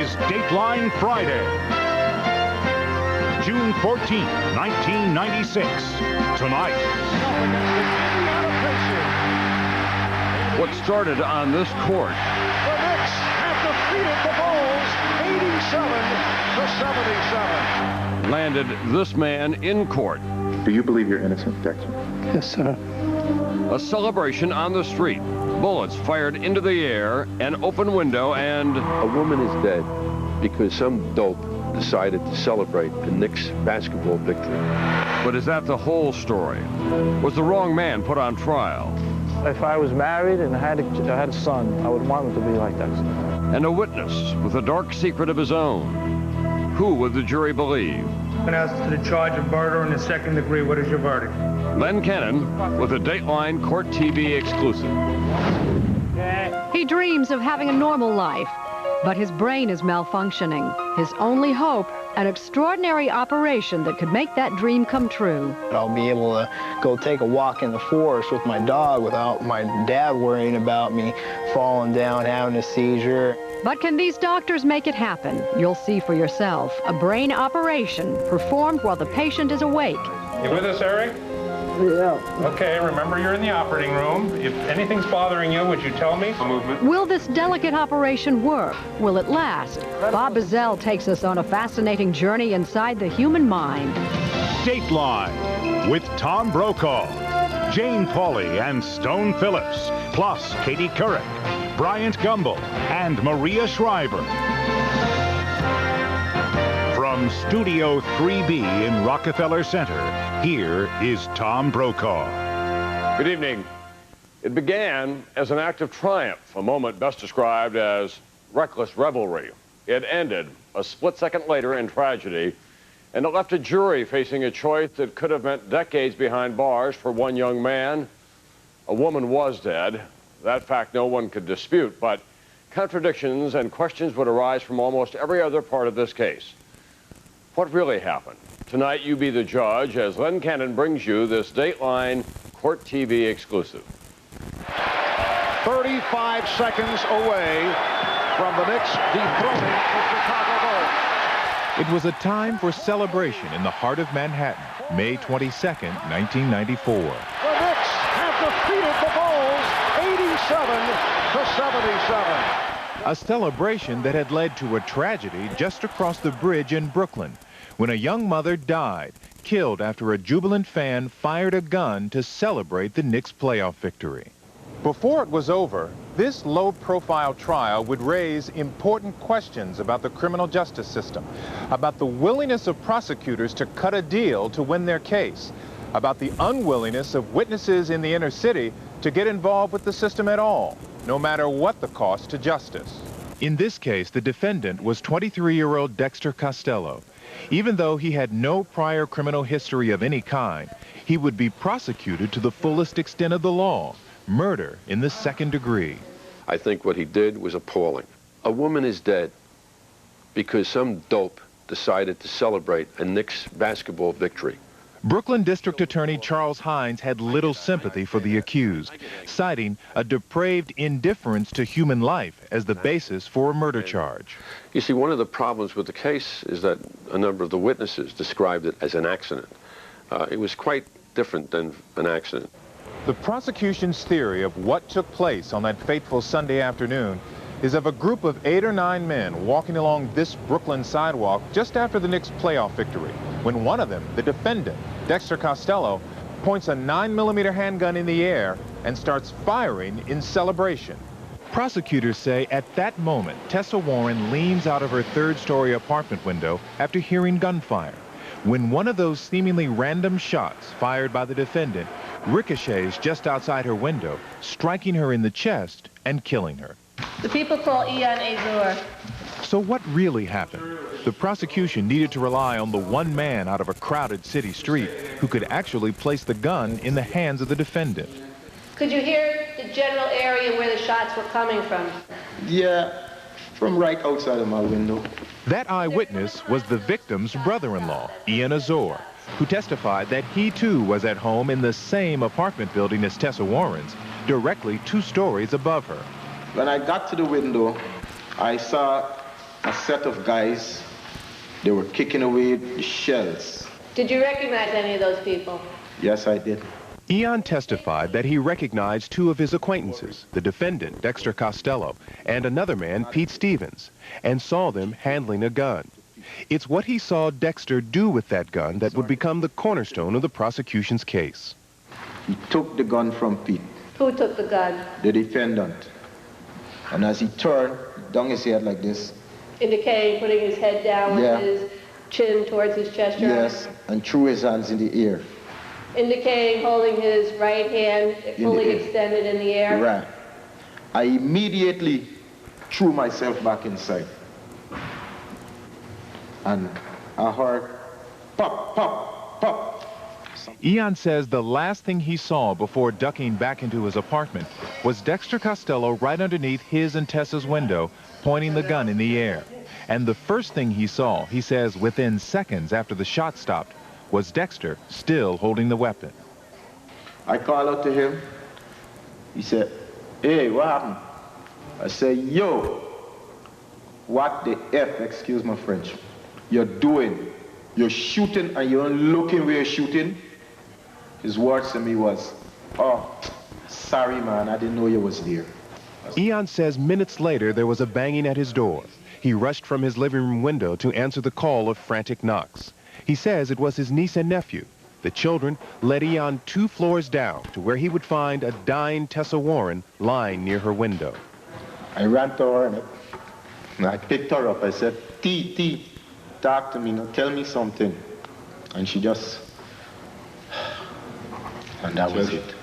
is Dateline Friday, June 14, 1996. Tonight. What started on this court. The Knicks have defeated the Bulls 87 to 77. Landed this man in court. Do you believe you're innocent, Dexter? Yes, sir. A celebration on the street. Bullets fired into the air, an open window, and a woman is dead because some dope decided to celebrate the Knicks basketball victory. But is that the whole story? Was the wrong man put on trial? If I was married and I had a son, I would want him to be like that. And a witness with a dark secret of his own. Who would the jury believe? And as to the charge of murder in the second degree, what is your verdict? Len Cannon with a Dateline Court TV exclusive. He dreams of having a normal life, but his brain is malfunctioning. His only hope, an extraordinary operation that could make that dream come true. I'll be able to go take a walk in the forest with my dog without my dad worrying about me falling down, having a seizure. But can these doctors make it happen? You'll see for yourself. A brain operation performed while the patient is awake. You with us, Eric? Yeah. Okay, remember you're in the operating room. If anything's bothering you, would you tell me? Will this delicate operation work? Will it last? Bob Bazell takes us on a fascinating journey inside the human mind. Dateline with Tom Brokaw, Jane Pauley and Stone Phillips, plus Katie Couric, Bryant Gumbel, and Maria Shriver. From Studio 3B in Rockefeller Center, here is Tom Brokaw. Good evening. It began as an act of triumph, a moment best described as reckless revelry. It ended a split second later in tragedy, and it left a jury facing a choice that could have meant decades behind bars for one young man. A woman was dead. That fact no one could dispute, but contradictions and questions would arise from almost every other part of this case. What really happened? Tonight, you be the judge as Len Cannon brings you this Dateline Court TV exclusive. 35 seconds away from the Knicks dethroning the Chicago Bulls. It was a time for celebration in the heart of Manhattan, May 22nd, 1994. The Knicks have defeated the Bulls 87 to 77. A celebration that had led to a tragedy just across the bridge in Brooklyn, when a young mother died, killed after a jubilant fan fired a gun to celebrate the Knicks' playoff victory. Before it was over, this low-profile trial would raise important questions about the criminal justice system, about the willingness of prosecutors to cut a deal to win their case, about the unwillingness of witnesses in the inner city to get involved with the system at all, no matter what the cost to justice. In this case, the defendant was 23-year-old Dexter Costello. Even though he had no prior criminal history of any kind, he would be prosecuted to the fullest extent of the law, murder in the second degree. I think what he did was appalling. A woman is dead because some dope decided to celebrate a Knicks basketball victory. Brooklyn District Attorney Charles Hines had little sympathy for the accused, citing a depraved indifference to human life as the basis for a murder charge. You see, one of the problems with the case is that a number of the witnesses described it as an accident. It was quite different than an accident. The prosecution's theory of what took place on that fateful Sunday afternoon is of a group of 8 or 9 men walking along this Brooklyn sidewalk just after the Knicks' playoff victory, when one of them, the defendant, Dexter Costello, points a 9mm handgun in the air and starts firing in celebration. Prosecutors say at that moment, Tessa Warren leans out of her third-story apartment window after hearing gunfire, when one of those seemingly random shots fired by the defendant ricochets just outside her window, striking her in the chest and killing her. The people call Ian Azur. So what really happened? The prosecution needed to rely on the one man out of a crowded city street who could actually place the gun in the hands of the defendant. Could you hear the general area where the shots were coming from? Yeah, from right outside of my window. That eyewitness was the victim's brother-in-law, Ian Azur, who testified that he too was at home in the same apartment building as Tessa Warren's, directly 2 stories above her. When I got to the window, I saw a set of guys. They were kicking away the shells. Did you recognize any of those people? Yes, I did. Eon testified that he recognized two of his acquaintances, the defendant, Dexter Costello, and another man, Pete Stevens, and saw them handling a gun. It's what he saw Dexter do with that gun that would become the cornerstone of the prosecution's case. He took the gun from Pete. Who took the gun? The defendant. And as he turned, down his head like this. Indicating putting his head down with his chin towards his chest. Yes, and threw his hands in the air. Indicating holding his right hand fully extended in the air. Right. I immediately threw myself back inside. And I heard pop, pop, pop. Eon says the last thing he saw before ducking back into his apartment was Dexter Costello right underneath his and Tessa's window, pointing the gun in the air. And the first thing he saw, he says within seconds after the shot stopped, was Dexter still holding the weapon. I called out to him. He said, "Hey, what happened?" I said, "Yo, what the F, excuse my French, you're doing? You're shooting and you're looking where you're shooting?" His words to me was, "Oh, sorry, man, I didn't know you was there." Eon says minutes later there was a banging at his door. He rushed from his living room window to answer the call of frantic knocks. He says it was his niece and nephew. The children led Eon 2 floors down to where he would find a dying Tessa Warren lying near her window. I ran to her and I picked her up. I said, T, talk to me, now tell me something." And she just, and that was it.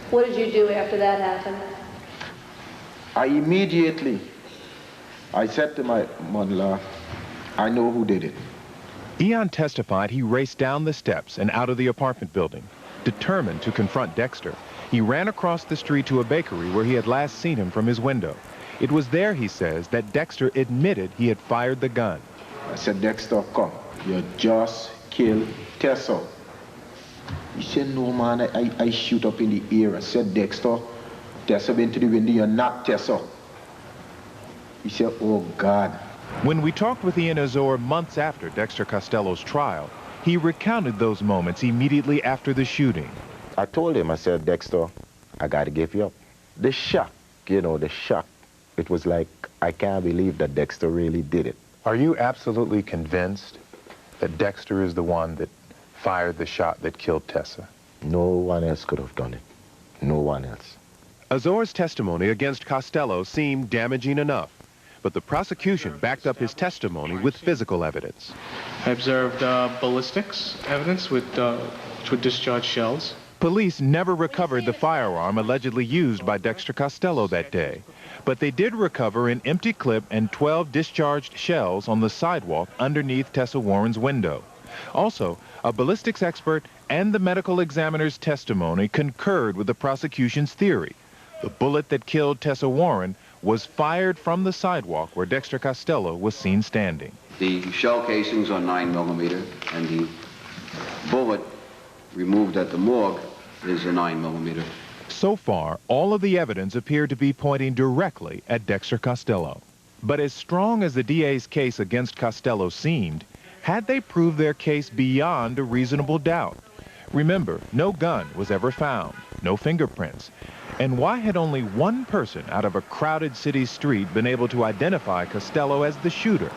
What did you do after that happened? I said to my mother-in-law, "I know who did it." Eon testified he raced down the steps and out of the apartment building. Determined to confront Dexter, he ran across the street to a bakery where he had last seen him from his window. It was there, he says, that Dexter admitted he had fired the gun. I said, "Dexter, come. You just killed Tessa." He said, "No, man, I shoot up in the air." I said, "Dexter, Tessa went to the window, you're not Tessa." He said, "Oh, God." When we talked with Ian Azor months after Dexter Costello's trial, he recounted those moments immediately after the shooting. I told him, I said, "Dexter, I got to give you up." The shock, the shock. It was like, I can't believe that Dexter really did it. Are you absolutely convinced that Dexter is the one that fired the shot that killed Tessa? No one else could have done it. No one else. Azor's testimony against Costello seemed damaging enough, but the prosecution backed up his testimony with physical evidence. I observed ballistics evidence which would discharge shells. Police never recovered the firearm allegedly used by Dexter Costello that day, but they did recover an empty clip and 12 discharged shells on the sidewalk underneath Tessa Warren's window. Also, a ballistics expert and the medical examiner's testimony concurred with the prosecution's theory. The bullet that killed Tessa Warren was fired from the sidewalk where Dexter Costello was seen standing. The shell casings are 9mm, and the bullet removed at the morgue is a 9mm. So far, all of the evidence appeared to be pointing directly at Dexter Costello. But as strong as the DA's case against Costello seemed, had they proved their case beyond a reasonable doubt? Remember, no gun was ever found, no fingerprints. And why had only one person out of a crowded city street been able to identify Costello as the shooter?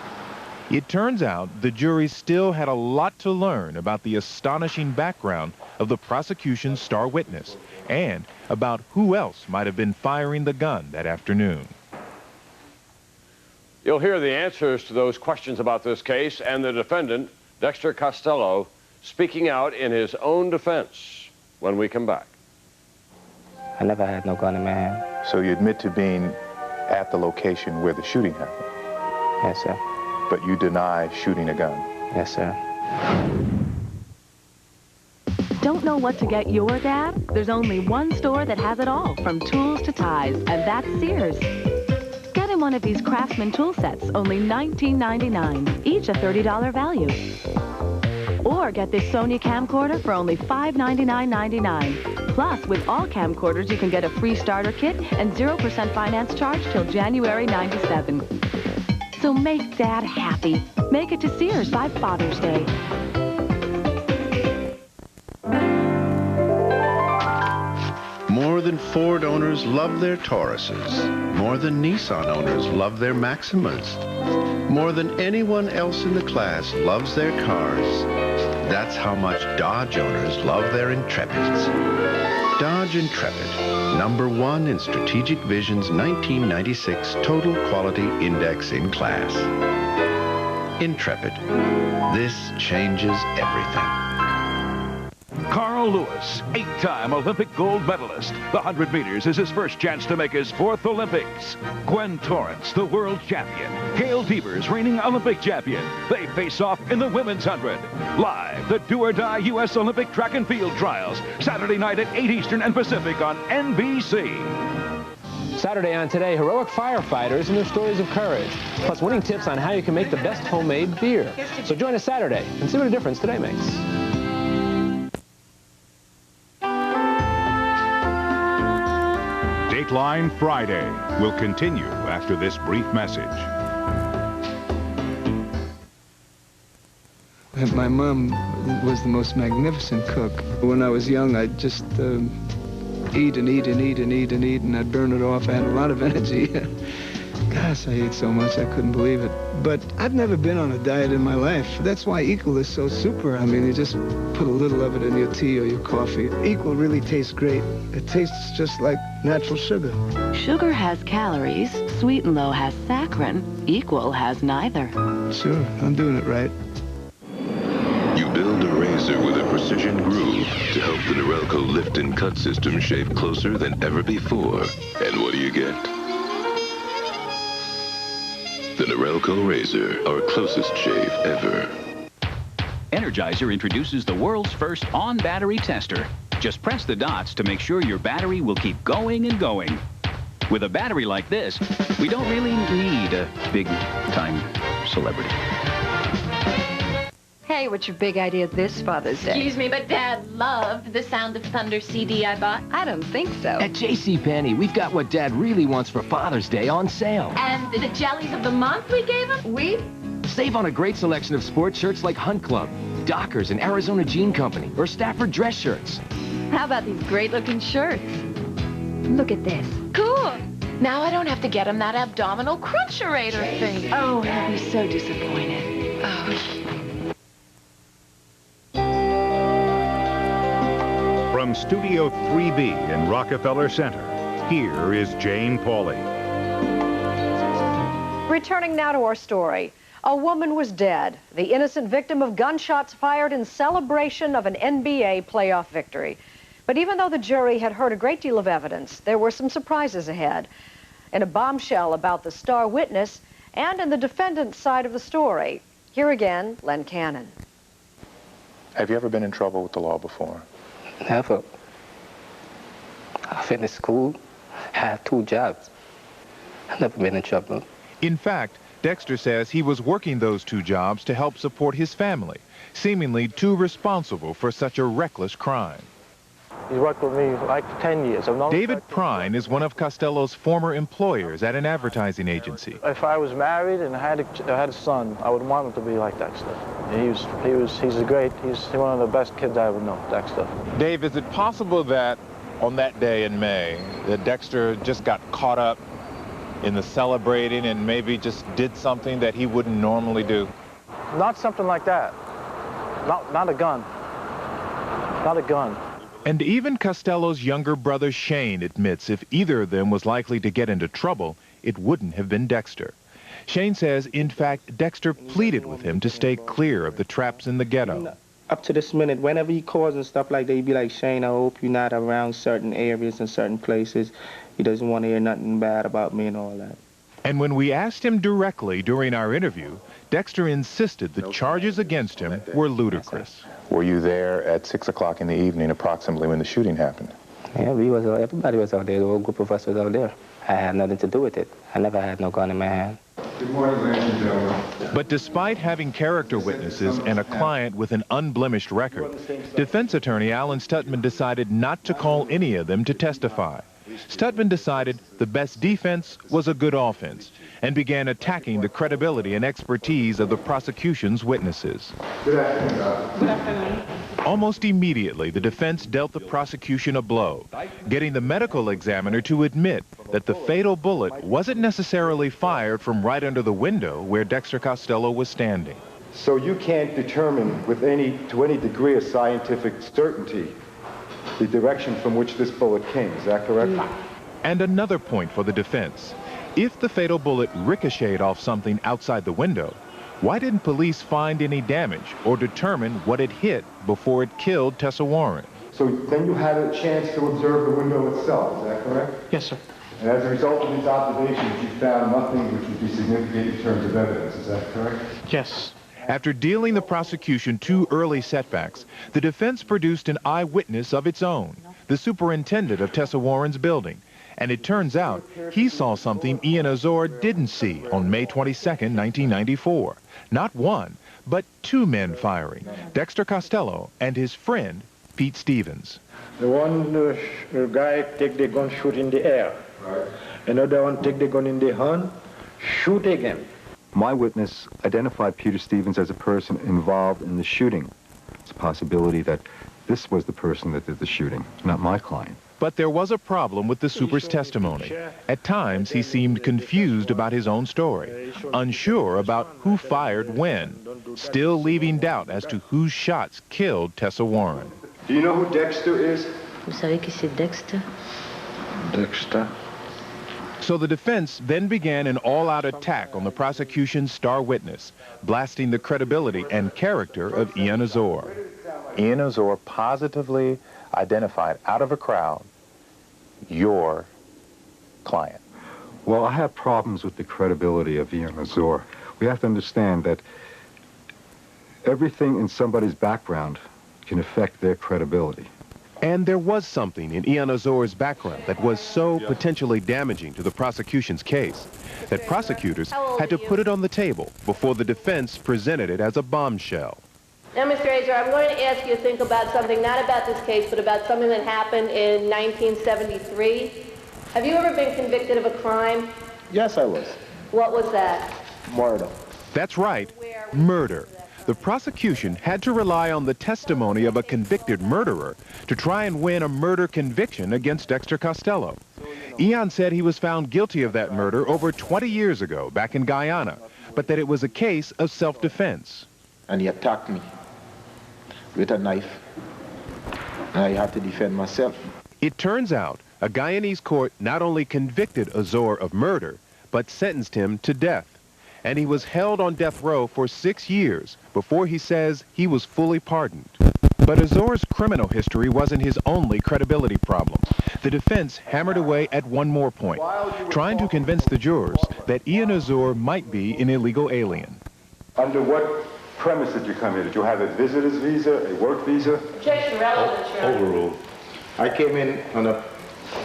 It turns out the jury still had a lot to learn about the astonishing background of the prosecution's star witness and about who else might have been firing the gun that afternoon. You'll hear the answers to those questions about this case and the defendant, Dexter Costello, speaking out in his own defense when we come back. I never had no gun in my hand. So you admit to being at the location where the shooting happened? Yes, sir. But you deny shooting a gun? Yes, sir. Don't know what to get your dad? There's only one store that has it all, from tools to ties, and that's Sears. Get him one of these Craftsman tool sets, only $19.99, each a $30 value. Or get this Sony camcorder for only $599.99. Plus, with all camcorders, you can get a free starter kit and 0% finance charge till January '97. So make Dad happy. Make it to Sears by Father's Day. More than Ford owners love their Tauruses. More than Nissan owners love their Maximas. More than anyone else in the class loves their cars. That's how much Dodge owners love their Intrepids. Dodge Intrepid, #1 in Strategic Vision's 1996 Total Quality Index in class. Intrepid. This changes everything. Carl Lewis, 8-time Olympic gold medalist. The 100 meters is his first chance to make his 4th Olympics. Gwen Torrance, the world champion. Gail Devers, reigning Olympic champion. They face off in the women's 100. Live, the do-or-die U.S. Olympic track and field trials. Saturday night at 8 Eastern and Pacific on NBC. Saturday on Today, heroic firefighters and their stories of courage. Plus winning tips on how you can make the best homemade beer. So join us Saturday and see what a difference today makes. Dateline Friday will continue after this brief message. My mom was the most magnificent cook. When I was young, I'd just eat and eat and eat and eat and eat, and I'd burn it off. I had a lot of energy. Gosh, I ate so much, I couldn't believe it. But I've never been on a diet in my life. That's why Equal is so super. I mean, you just put a little of it in your tea or your coffee. Equal really tastes great. It tastes just like natural sugar. Sugar has calories, Sweet and Low has saccharin, Equal has neither. Sure, I'm doing it right. You build a razor with a precision groove to help the Norelco lift and cut system shave closer than ever before. And what do you get? The Norelco razor, our closest shave ever. Energizer introduces the world's first on-battery tester. Just press the dots to make sure your battery will keep going and going. With a battery like this, we don't really need a big-time celebrity. Hey, what's your big idea this Father's Day? Excuse me, but Dad loved the Sound of Thunder CD I bought. I don't think so. At JCPenney, we've got what Dad really wants for Father's Day on sale. And the jellies of the month we gave him? We? Save on a great selection of sports shirts like Hunt Club, Dockers, and Arizona Jean Company, or Stafford dress shirts. How about these great-looking shirts? Look at this. Cool. Now I don't have to get him that abdominal cruncherator thing. Oh, he'll be so disappointed. Oh. From Studio 3B in Rockefeller Center, here is Jane Pauley. Returning now to our story. A woman was dead, the innocent victim of gunshots fired in celebration of an NBA playoff victory. But even though the jury had heard a great deal of evidence, there were some surprises ahead. In a bombshell about the star witness and in the defendant's side of the story. Here again, Len Cannon. Have you ever been in trouble with the law before? Never. I finished school, had 2 jobs. I've never been in trouble. In fact, Dexter says he was working those 2 jobs to help support his family, seemingly too responsible for such a reckless crime. He's worked with me like 10 years. David Prine is one of Costello's former employers at an advertising agency. If I was married and I had a son, I would want him to be like Dexter. He's one of the best kids I ever know, Dexter. Dave, is it possible that on that day in May, that Dexter just got caught up in the celebrating and maybe just did something that he wouldn't normally do? Not something like that. Not a gun. Not a gun. And even Costello's younger brother Shane admits if either of them was likely to get into trouble, it wouldn't have been Dexter. Shane says, in fact, Dexter pleaded with him to stay clear of the traps in the ghetto. Up to this minute, whenever he calls and stuff like that, he'd be like, Shane, I hope you're not around certain areas and certain places. He doesn't want to hear nothing bad about me and all that. And when we asked him directly during our interview, Dexter insisted the charges against him were ludicrous. Were you there at 6 o'clock in the evening, approximately, when the shooting happened? Yeah, everybody was out there. The whole group of us was out there. I had nothing to do with it. I never had no gun in my hand. Good morning, ladies and gentlemen. But despite having character witnesses and a client with an unblemished record, defense attorney Alan Stutman decided not to call any of them to testify. Stutman decided the best defense was a good offense and began attacking the credibility and expertise of the prosecution's witnesses. Good afternoon. Good afternoon. Almost immediately, the defense dealt the prosecution a blow, getting the medical examiner to admit that the fatal bullet wasn't necessarily fired from right under the window where Dexter Costello was standing. So you can't determine to any degree of scientific certainty the direction from which this bullet came, is that correct? And another point for the defense. If the fatal bullet ricocheted off something outside the window, why didn't police find any damage or determine what it hit before it killed Tessa Warren? So then you had a chance to observe the window itself, is that correct? Yes, sir. And as a result of these observations, you found nothing which would be significant in terms of evidence, is that correct? Yes. After dealing the prosecution 2 early setbacks, the defense produced an eyewitness of its own, the superintendent of Tessa Warren's building. And it turns out he saw something Ian Azor didn't see on May 22nd, 1994. Not one, but 2 men firing, Dexter Costello and his friend, Pete Stevens. The one guy take the gun, shoot in the air. Right. Another one take the gun in the hand, shoot again. My witness identified Peter Stevens as a person involved in the shooting. It's a possibility that this was the person that did the shooting, not my client. But there was a problem with the super's testimony. At times, he seemed confused about his own story, unsure about who fired when, still leaving doubt as to whose shots killed Tessa Warren. Do you know who Dexter is? Vous savez qui c'est Dexter? Dexter. So the defense then began an all-out attack on the prosecution's star witness, blasting the credibility and character of Ian Azor. Ian Azor positively identified out of a crowd your client. Well, I have problems with the credibility of Ian Azor. We have to understand that everything in somebody's background can affect their credibility. And there was something in Ian Azor's background that was so potentially damaging to the prosecution's case that prosecutors had to put it on the table before the defense presented it as a bombshell. Now, Mr. Azor, I'm going to ask you to think about something, not about this case, but about something that happened in 1973. Have you ever been convicted of a crime? Yes, I was. What was that? Murder. That's right, murder. The prosecution had to rely on the testimony of a convicted murderer to try and win a murder conviction against Dexter Costello. Ian said he was found guilty of that murder over 20 years ago, back in Guyana, but that it was a case of self-defense. And he attacked me with a knife, and I had to defend myself. It turns out a Guyanese court not only convicted Azor of murder, but sentenced him to death. And he was held on death row for 6 years before he says he was fully pardoned. But Azor's criminal history wasn't his only credibility problem. The defense hammered away at one more point, trying to convince the jurors that Ian Azor might be an illegal alien. Under what premise did you come here? Did you have a visitor's visa, a work visa? Objection, relevant, Chairman. Overruled. I came in on a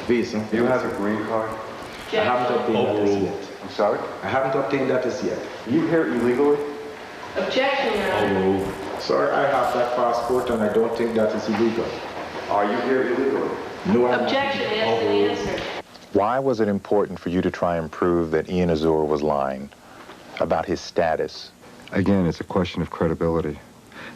visa. Do you have a green card? I haven't obtained that as yet. I'm sorry? I haven't obtained that as yet. Are you here illegally? Objection, Your Honor. Sir, I have that passport and I don't think that is illegal. Are you here illegally? No, I'm Objection, ask the answer. Why was it important for you to try and prove that Ian Azor was lying about his status? Again, it's a question of credibility.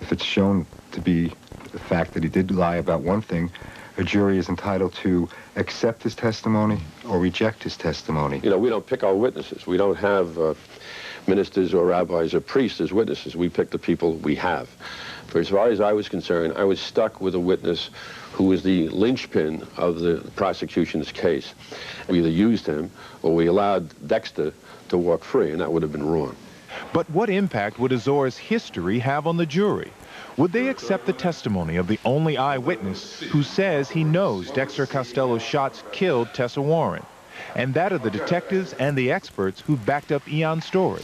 If it's shown to be the fact that he did lie about one thing, a jury is entitled to accept his testimony or reject his testimony. You know, we don't pick our witnesses. We don't have ministers or rabbis or priests as witnesses. We pick the people we have. For as far as I was concerned, I was stuck with a witness who was the linchpin of the prosecution's case. We either used him or we allowed Dexter to walk free, and that would have been wrong. But what impact would Azor's history have on the jury? Would they accept the testimony of the only eyewitness who says he knows Dexter Costello's shots killed Tessa Warren, and that of the detectives and the experts who backed up Ian's story?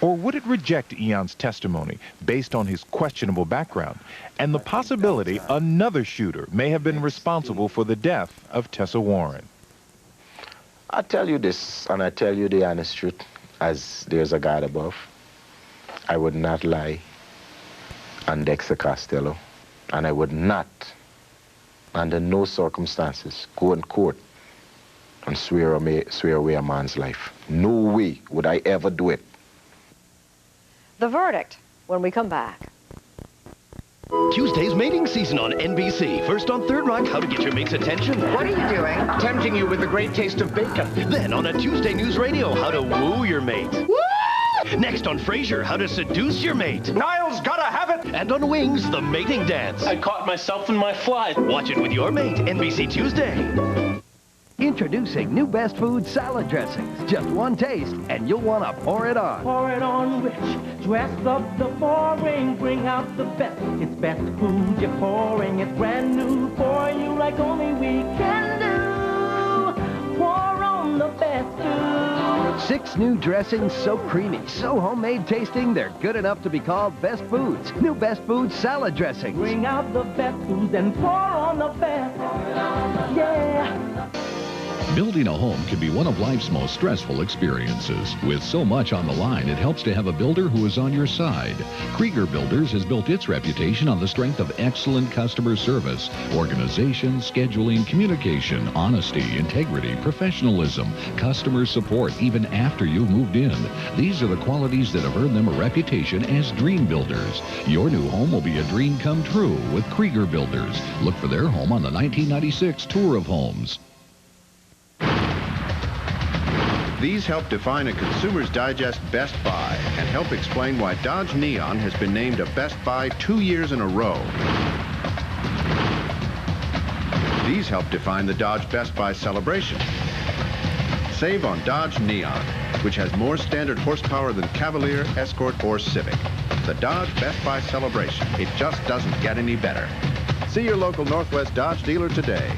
Or would it reject Ian's testimony based on his questionable background and the possibility another shooter may have been responsible for the death of Tessa Warren? I tell you this, and I tell you the honest truth, as there's a God above. I would not lie on Dexter Costello, and I would not, under no circumstances, go in court and swear away a man's life. No way would I ever do it. The verdict when we come back. Tuesday's mating season on NBC. First on Third Rock, how to get your mate's attention. What are you doing? Tempting you with the great taste of bacon. Then on a Tuesday News Radio, how to woo your mate. Woo! Next on Frasier, how to seduce your mate. Niall's gotta have it! And on Wings, the mating dance. I caught myself in my fly. Watch it with your mate, NBC Tuesday. Introducing new Best Food salad dressings. Just one taste, and you'll want to pour it on. Pour it on rich, dress up the pouring, bring out the best. It's best food you're pouring, it's brand new for you like only we can do. Pour on the best food. 6 new dressings, so creamy, so homemade tasting, they're good enough to be called Best Foods. New Best Food salad dressings. Bring out the best foods and pour on the best. Yeah. Building a home can be one of life's most stressful experiences. With so much on the line, it helps to have a builder who is on your side. Krieger Builders has built its reputation on the strength of excellent customer service, organization, scheduling, communication, honesty, integrity, professionalism, customer support, even after you've moved in. These are the qualities that have earned them a reputation as dream builders. Your new home will be a dream come true with Krieger Builders. Look for their home on the 1996 Tour of Homes. These help define a Consumer's Digest Best Buy and help explain why Dodge Neon has been named a Best Buy 2 years in a row. These help define the Dodge Best Buy celebration. Save on Dodge Neon, which has more standard horsepower than Cavalier, Escort, or Civic. The Dodge Best Buy celebration. It just doesn't get any better. See your local Northwest Dodge dealer today.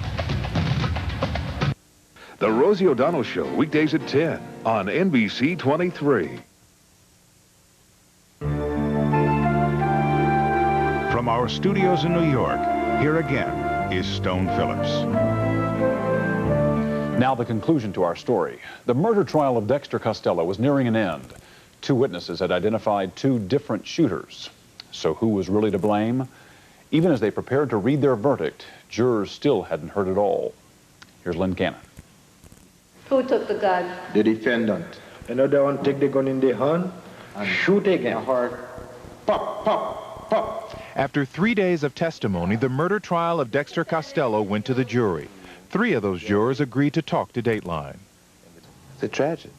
The Rosie O'Donnell Show, weekdays at 10 on NBC 23. From our studios in New York, here again is Stone Phillips. Now the conclusion to our story. The murder trial of Dexter Costello was nearing an end. 2 witnesses had identified 2 different shooters. So who was really to blame? Even as they prepared to read their verdict, jurors still hadn't heard it all. Here's Lynn Cannon. Who took the gun? The defendant. Another one take the gun in the hand and shoot again. Pop, pop, pop. After 3 days of testimony, the murder trial of Dexter Costello went to the jury. 3 of those jurors agreed to talk to Dateline. It's a tragedy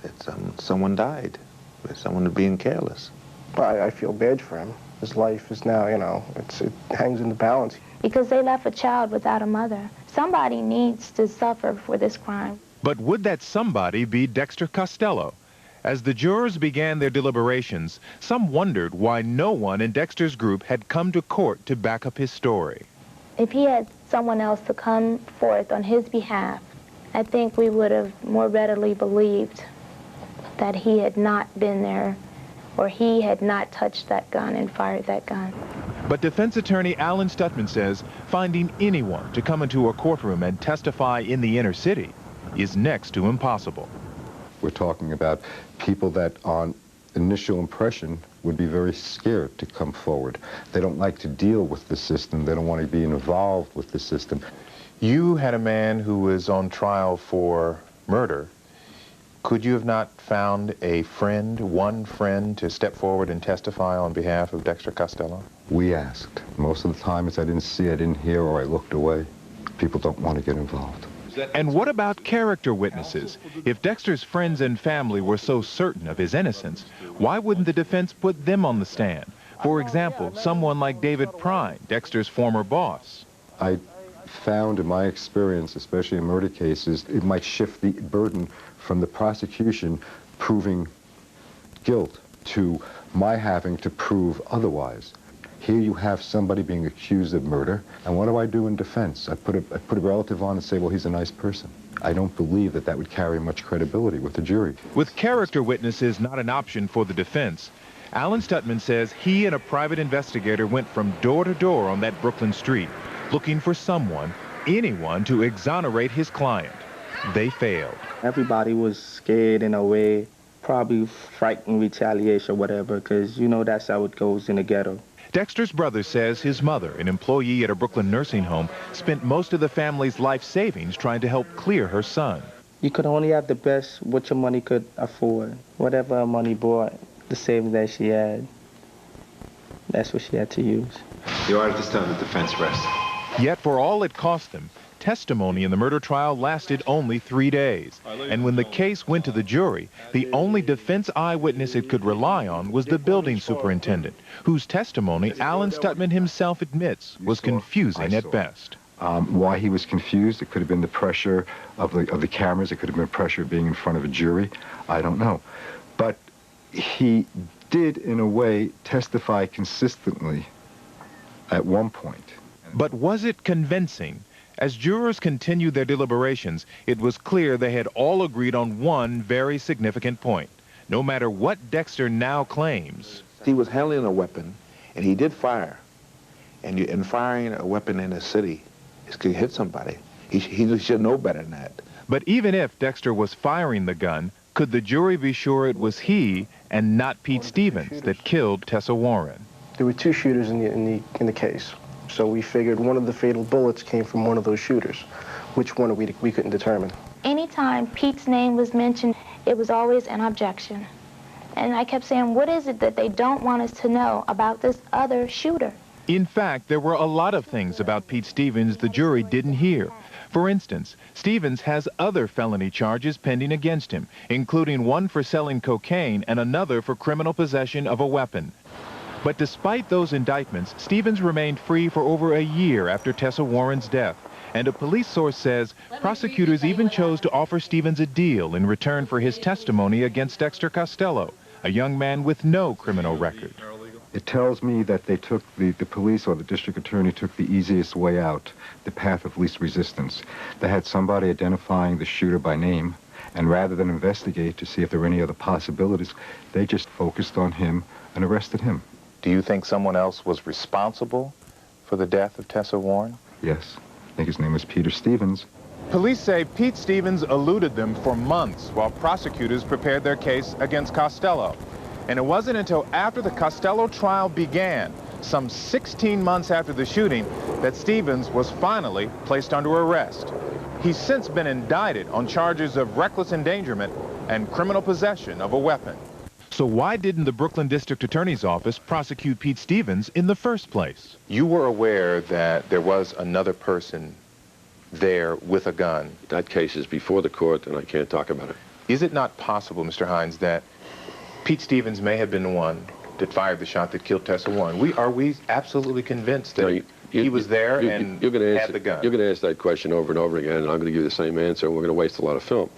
that someone died, that someone being careless. I feel bad for him. His life is now, it hangs in the balance. Because they left a child without a mother. Somebody needs to suffer for this crime. But would that somebody be Dexter Costello? As the jurors began their deliberations, some wondered why no one in Dexter's group had come to court to back up his story. If he had someone else to come forth on his behalf, I think we would have more readily believed that he had not been there or he had not touched that gun and fired that gun. But defense attorney Alan Stutman says finding anyone to come into a courtroom and testify in the inner city is next to impossible. We're talking about people that on initial impression would be very scared to come forward. They don't like to deal with the system. They don't want to be involved with the system. You had a man who was on trial for murder. Could you have not found a friend, one friend, to step forward and testify on behalf of Dexter Costello? We asked. Most of the time it's I didn't see, I didn't hear, or I looked away. People don't want to get involved. And what about character witnesses? If Dexter's friends and family were so certain of his innocence, why wouldn't the defense put them on the stand? For example, someone like David Prine, Dexter's former boss. I found in my experience, especially in murder cases, it might shift the burden from the prosecution proving guilt to my having to prove otherwise. Here you have somebody being accused of murder, and what do I do in defense? I put a relative on and say, well, he's a nice person. I don't believe that that would carry much credibility with the jury. With character witnesses not an option for the defense, Alan Stutman says he and a private investigator went from door to door on that Brooklyn street, looking for someone, anyone, to exonerate his client. They failed. Everybody was scared in a way, probably frightened retaliation or whatever, because that's how it goes in the ghetto. Dexter's brother says his mother, an employee at a Brooklyn nursing home, spent most of the family's life savings trying to help clear her son. You could only have the best what your money could afford. Whatever her money bought, the savings that she had, that's what she had to use. You are at this time the defense rests. Yet for all it cost them, testimony in the murder trial lasted only 3 days. And when the case went to the jury, the only defense eyewitness it could rely on was the building superintendent, whose testimony Alan Stutman himself admits was confusing at best. Why he was confused, it could have been the pressure of the cameras, it could have been pressure of being in front of a jury, I don't know. But he did, in a way, testify consistently at one point. But was it convincing? As jurors continued their deliberations, it was clear they had all agreed on one very significant point. No matter what Dexter now claims. He was handling a weapon, and he did fire. And firing a weapon in a city, it could hit somebody. He should know better than that. But even if Dexter was firing the gun, could the jury be sure it was he and not Pete Stevens that killed Tessa Warren? There were 2 shooters in the case. So we figured one of the fatal bullets came from one of those shooters. Which one we couldn't determine. Anytime Pete's name was mentioned, it was always an objection. And I kept saying, what is it that they don't want us to know about this other shooter? In fact, there were a lot of things about Pete Stevens the jury didn't hear. For instance, Stevens has other felony charges pending against him, including one for selling cocaine and another for criminal possession of a weapon. But despite those indictments, Stevens remained free for over a year after Tessa Warren's death. And a police source says prosecutors even chose to offer Stevens a deal in return for his testimony against Dexter Costello, a young man with no criminal record. It tells me that they took, the police or the district attorney took the easiest way out, the path of least resistance. They had somebody identifying the shooter by name, and rather than investigate to see if there were any other possibilities, they just focused on him and arrested him. Do you think someone else was responsible for the death of Tessa Warren? Yes. I think his name was Peter Stevens. Police say Pete Stevens eluded them for months while prosecutors prepared their case against Costello. And it wasn't until after the Costello trial began, some 16 months after the shooting, that Stevens was finally placed under arrest. He's since been indicted on charges of reckless endangerment and criminal possession of a weapon. So why didn't the Brooklyn District Attorney's Office prosecute Pete Stevens in the first place? You were aware that there was another person there with a gun. That case is before the court, and I can't talk about it. Is it not possible, Mr. Hines, that Pete Stevens may have been the one that fired the shot that killed Tessa Warren? Are we absolutely convinced that he was there and had the gun? You're going to ask that question over and over again, and I'm going to give you the same answer, and we're going to waste a lot of film.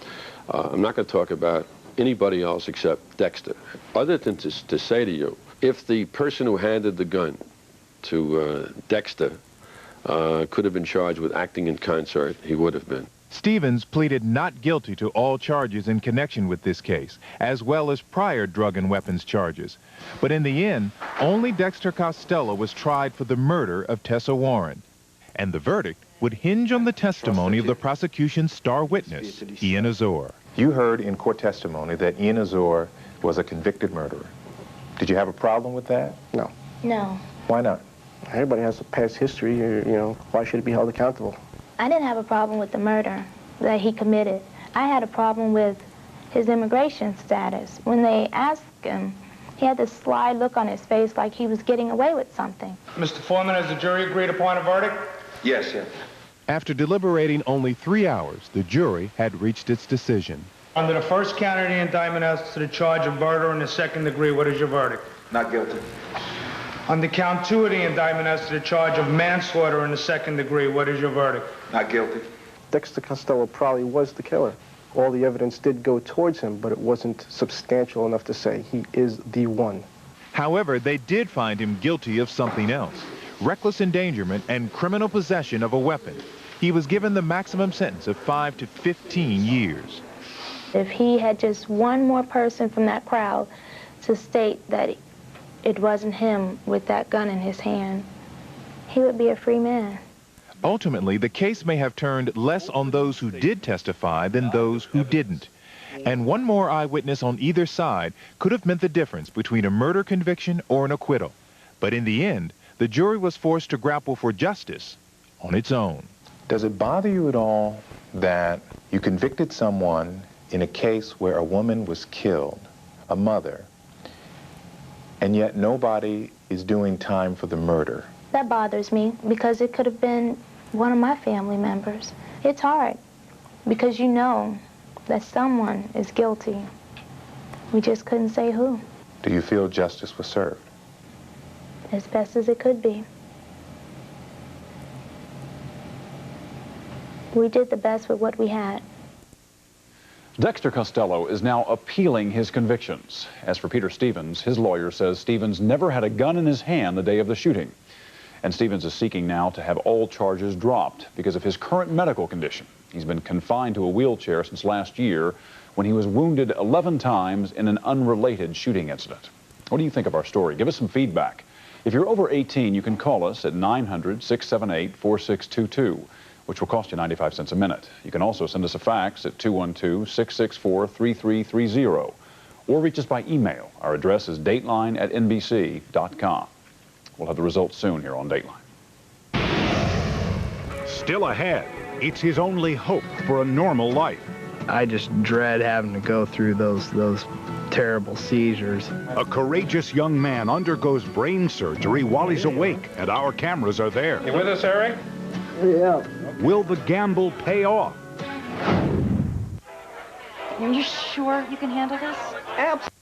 I'm not going to talk about anybody else except Dexter, other than to say to you, if the person who handed the gun to Dexter could have been charged with acting in concert, he would have been. Stevens pleaded not guilty to all charges in connection with this case, as well as prior drug and weapons charges. But in the end, only Dexter Costello was tried for the murder of Tessa Warren. And the verdict would hinge on the testimony of the prosecution's star witness, Ian Azor. You heard in court testimony that Ian Azor was a convicted murderer. Did you have a problem with that? No. No. Why not? Everybody has a past history, you know. Why should he be held accountable? I didn't have a problem with the murder that he committed. I had a problem with his immigration status. When they asked him, he had this sly look on his face like he was getting away with something. Mr. Foreman, has the jury agreed upon a verdict? Yes, sir. After deliberating only 3 hours, the jury had reached its decision. Under the first count of the indictment as to the charge of murder in the second degree, what is your verdict? Not guilty. On the count 2 of the indictment as to the charge of manslaughter in the second degree, what is your verdict? Not guilty. Dexter Costello probably was the killer. All the evidence did go towards him, but it wasn't substantial enough to say he is the one. However, they did find him guilty of something else: reckless endangerment and criminal possession of a weapon. He was given the maximum sentence of 5 to 15 years. If he had just one more person from that crowd to state that it wasn't him with that gun in his hand, he would be a free man. Ultimately, the case may have turned less on those who did testify than those who didn't. And one more eyewitness on either side could have meant the difference between a murder conviction or an acquittal. But in the end, the jury was forced to grapple for justice on its own. Does it bother you at all that you convicted someone in a case where a woman was killed, a mother, and yet nobody is doing time for the murder? That bothers me because it could have been one of my family members. It's hard because you know that someone is guilty. We just couldn't say who. Do you feel justice was served? As best as it could be. We did the best with what we had. Dexter Costello is now appealing his convictions. As for Peter Stevens, his lawyer says Stevens never had a gun in his hand the day of the shooting. And Stevens is seeking now to have all charges dropped because of his current medical condition. He's been confined to a wheelchair since last year when he was wounded 11 times in an unrelated shooting incident. What do you think of our story? Give us some feedback. If you're over 18, you can call us at 900-678-4622, which will cost you 95 cents a minute. You can also send us a fax at 212-664-3330, or reach us by email. Our address is dateline@nbc.com. We'll have the results soon here on Dateline. Still ahead, it's his only hope for a normal life. I just dread having to go through those terrible seizures. A courageous young man undergoes brain surgery while he's awake, and our cameras are there. You with us, Harry? Yeah. Will the gamble pay off? Are you sure you can handle this? Absolutely.